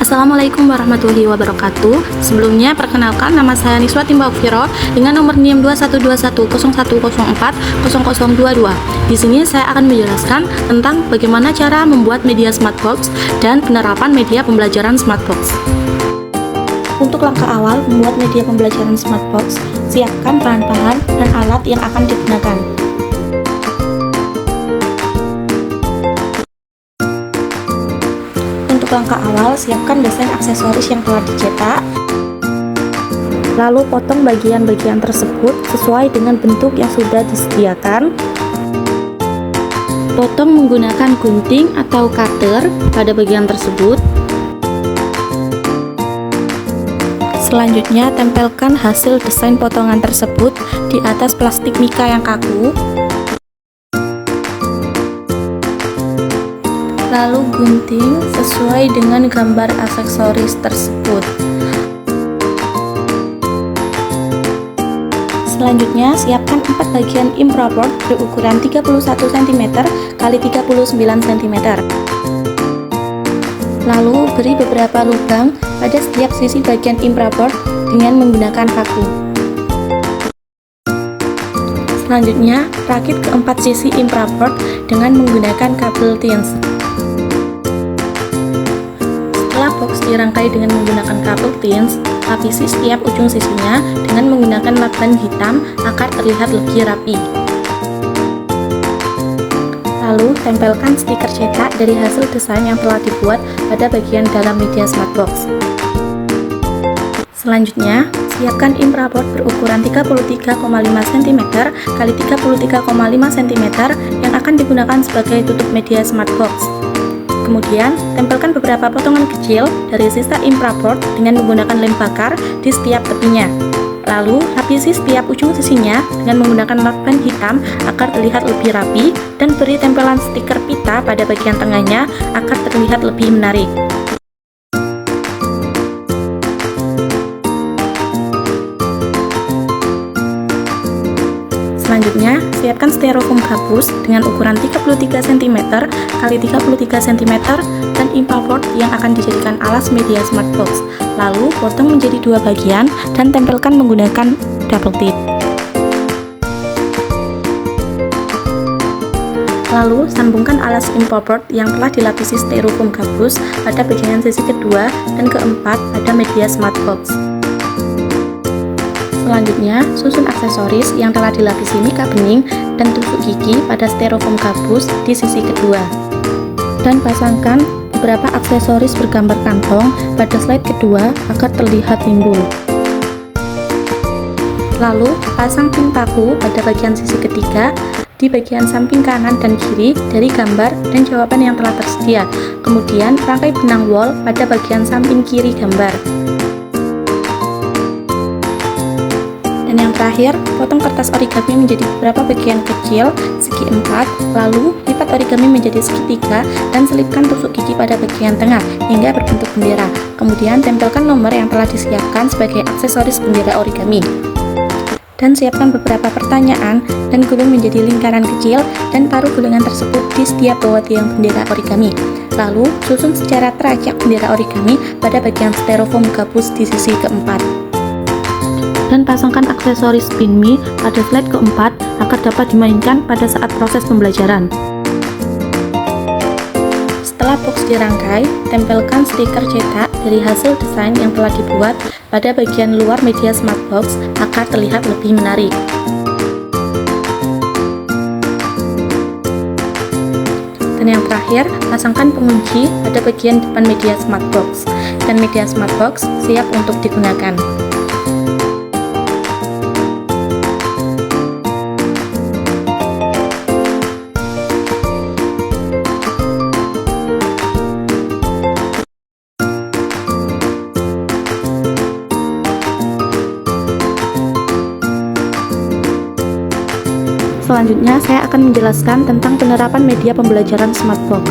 Assalamualaikum warahmatullahi wabarakatuh. Sebelumnya, perkenalkan, nama saya Niswa Timbakfiro dengan nomor NIM 212101040022. Di sini saya akan menjelaskan tentang bagaimana cara membuat media Smartbox dan penerapan media pembelajaran Smartbox. Untuk langkah awal membuat media pembelajaran Smartbox, siapkan bahan-bahan dan alat yang akan digunakan. Untuk langkah awal, siapkan desain aksesoris yang telah dicetak, lalu potong bagian-bagian tersebut sesuai dengan bentuk yang sudah disediakan. Potong menggunakan gunting atau cutter pada bagian tersebut. Selanjutnya, tempelkan hasil desain potongan tersebut di atas plastik mika yang kaku. Lalu gunting sesuai dengan gambar aksesoris tersebut. Selanjutnya, siapkan 4 bagian improper berukuran 31 cm x 39 cm. Lalu beri beberapa lubang pada setiap sisi bagian improper dengan menggunakan paku. Selanjutnya, rakit keempat sisi improper dengan menggunakan kabel tins. Setelah box dirangkai dengan menggunakan kabel tins, lapisi setiap ujung sisinya dengan menggunakan lakban hitam agar terlihat lebih rapi. Lalu, tempelkan stiker cetak dari hasil desain yang telah dibuat pada bagian dalam media Smartbox. Selanjutnya, siapkan impraport berukuran 33,5 cm x 33,5 cm yang akan digunakan sebagai tutup media Smartbox. Kemudian, tempelkan beberapa potongan kecil dari sisa impraport dengan menggunakan lem bakar di setiap tepinya. Lalu, lapisi setiap ujung sisinya dengan menggunakan lakban hitam agar terlihat lebih rapi dan beri tempelan stiker pita pada bagian tengahnya agar terlihat lebih menarik. Selanjutnya, siapkan styrofoam gabus dengan ukuran 33 cm x 33 cm dan impraport yang akan dijadikan alas media Smartbox. Lalu, potong menjadi 2 bagian dan tempelkan menggunakan double tip. Lalu, sambungkan alas impraport yang telah dilapisi styrofoam gabus pada bagian sisi kedua dan keempat pada media Smartbox. Selanjutnya, susun aksesoris yang telah dilapisi mika bening dan tusuk gigi pada styrofoam gabus di sisi kedua. Dan pasangkan beberapa aksesoris bergambar kantong pada slide kedua agar terlihat timbul. Lalu, pasang pin paku pada bagian sisi ketiga di bagian samping kanan dan kiri dari gambar dan jawaban yang telah tersedia. Kemudian, rangkai benang wol pada bagian samping kiri gambar. Dan yang terakhir, potong kertas origami menjadi beberapa bagian kecil segi 4, lalu lipat origami menjadi segitiga dan selipkan tusuk gigi pada bagian tengah hingga berbentuk bendera. Kemudian tempelkan nomor yang telah disiapkan sebagai aksesoris bendera origami. Dan siapkan beberapa pertanyaan dan gulung menjadi lingkaran kecil dan paruh gulungan tersebut di setiap bawah tiang bendera origami. Lalu, susun secara teracak bendera origami pada bagian styrofoam gabus di sisi keempat. Dan pasangkan aksesoris pin me pada slide keempat agar dapat dimainkan pada saat proses pembelajaran. Setelah box dirangkai, tempelkan stiker cetak dari hasil desain yang telah dibuat pada bagian luar media Smartbox agar terlihat lebih menarik. Dan yang terakhir, pasangkan pengunci pada bagian depan media Smartbox dan media Smartbox siap untuk digunakan. Selanjutnya, saya akan menjelaskan tentang penerapan media pembelajaran Smartbox.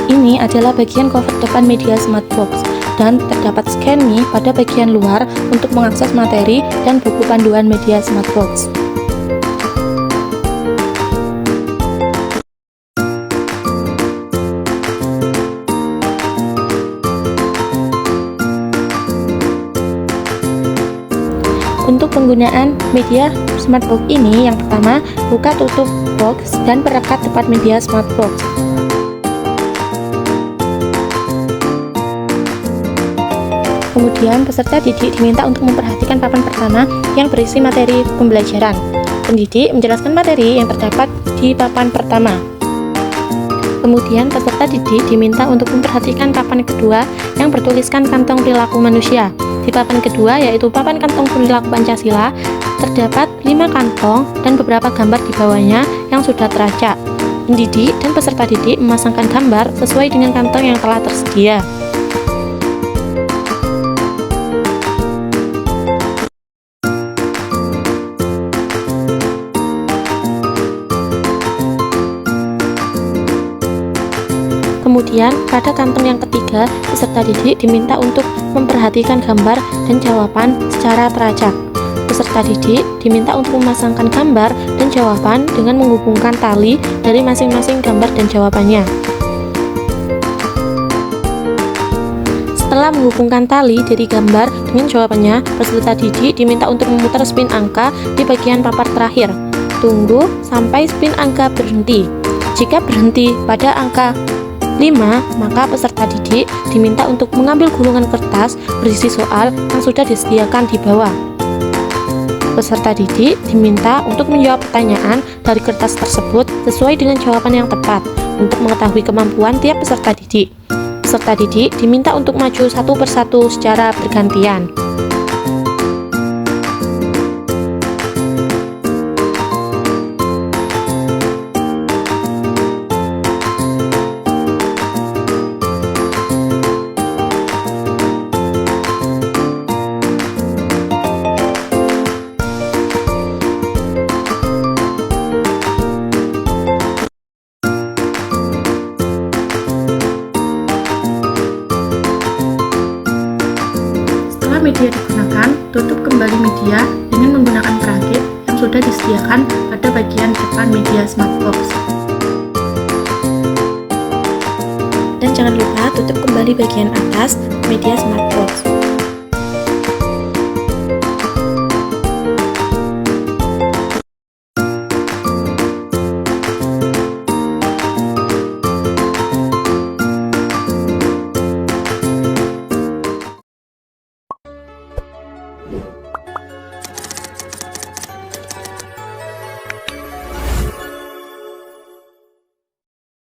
Ini adalah bagian cover depan media Smartbox dan terdapat scan me pada bagian luar untuk mengakses materi dan buku panduan media Smartbox. penggunaan media smartbox ini, yang pertama, buka tutup box dan perekat tepat media smartbox. Kemudian peserta didik diminta untuk memperhatikan papan pertama yang berisi materi pembelajaran. Pendidik menjelaskan materi yang terdapat di papan pertama. Kemudian peserta didik diminta untuk memperhatikan papan kedua yang bertuliskan kantong perilaku manusia. Di papan kedua, yaitu papan kantong perilaku Pancasila, terdapat 5 kantong dan beberapa gambar di bawahnya yang sudah teracak. Pendidik dan peserta didik memasangkan gambar sesuai dengan kantong yang telah tersedia. Kemudian, pada kantong yang ketiga, peserta didik diminta untuk memperhatikan gambar dan jawaban secara teracak. Peserta didik diminta untuk memasangkan gambar dan jawaban dengan menghubungkan tali dari masing-masing gambar dan jawabannya. Setelah menghubungkan tali dari gambar dengan jawabannya, peserta didik diminta untuk memutar spin angka di bagian papan terakhir. Tunggu sampai spin angka berhenti. Jika berhenti pada angka 5, maka peserta didik diminta untuk mengambil gulungan kertas berisi soal yang sudah disediakan di bawah. Peserta didik diminta untuk menjawab pertanyaan dari kertas tersebut sesuai dengan jawaban yang tepat untuk mengetahui kemampuan tiap peserta didik. Peserta didik diminta untuk maju satu persatu secara bergantian. Media digunakan, tutup kembali media dengan menggunakan perakit yang sudah disediakan pada bagian depan media smartbox. Dan jangan lupa tutup kembali bagian atas media smartbox.